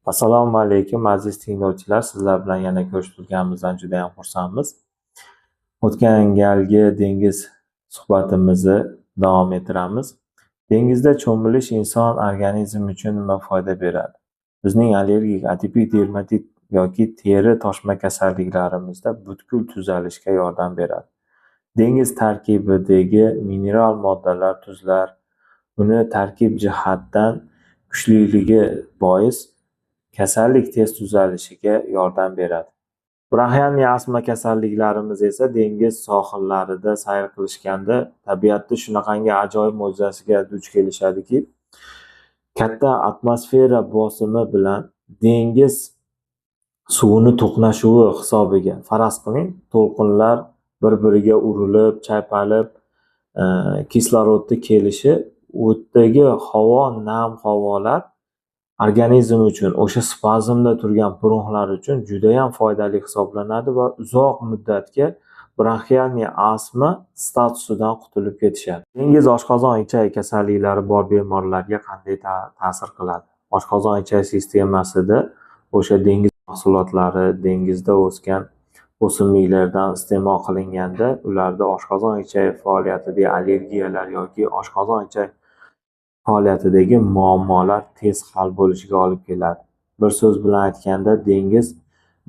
Assalomu alaykum aziz tinglovchilar, sizlar bilan yana ko'rishganimizdan juda ham xursandmiz. O'tgan galgi dengiz suhbatimizni davom ettiramiz. Dengizda cho'milish inson organizmi uchun nima foyda beradi? Bizning allergik, atipik dermatit yoki teri toshma kasalliklarimizda butkul tuzalishga yordam beradi. Dengiz tarkibidagi mineral moddalar, tuzlar uni tarkib jihatdan kuchliligi bois kasallik tez tuzalishiga yordam beradi. Bronxial astma kasalliklarimiz esa dengiz sohillarida sayr qilishganda tabiatda shunaqangi ajoyib mo'jizasiga duch kelishadiki, katta atmosfera bosimi bilan dengiz suvini to'qnashuvi hisobiga faraz qiling, to'lqinlar bir-biriga urilib, chaypalib, kislorodni kelishi, o'tdagi havo, nam havolar organizm uchun, o'sha spazmda turgan bronxlar uchun juda ham foydali hisoblanadi va uzoq muddatga bronxial astma statusidan qutulib ketishadi. Dengiz oshqozon-ichak kasalliklari bor bemorlarga qanday ta'sir qiladi? Oshqozon-ichak sistemasida o'sha dengiz mahsulotlari, dengizda o'sgan o'simliklardan iste'mol qilinganda, ularda oshqozon-ichak faoliyatidagi allergiyalar yoki oshqozon-ichak faoliyatidagi muammolar tez hal bo'lishiga olib keladi. Bir so'z bilan aytganda, dengiz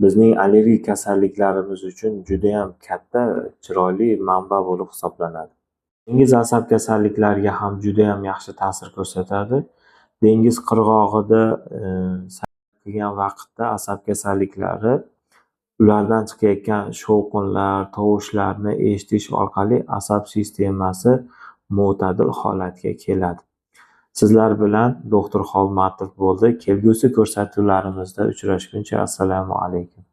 bizning allergik kasalliklarimiz uchun juda ham katta, chiroyli manba bo'lib hisoblanadi. Dengiz asab kasalliklariga ham juda ham yaxshi ta'sir ko'rsatadi. Dengiz qirg'og'ida sayr qilgan vaqtda asab kasalliklari ulardan chiqayotgan shovqinlar, tovushlarni eshitish orqali asab sistemasi mo'tadil holatga keladi. Sizlar bilan doktor Xolmatov bo'ldi. Kelgusi ko'rsatuvlarimizda uchrashguncha assalomu alaykum.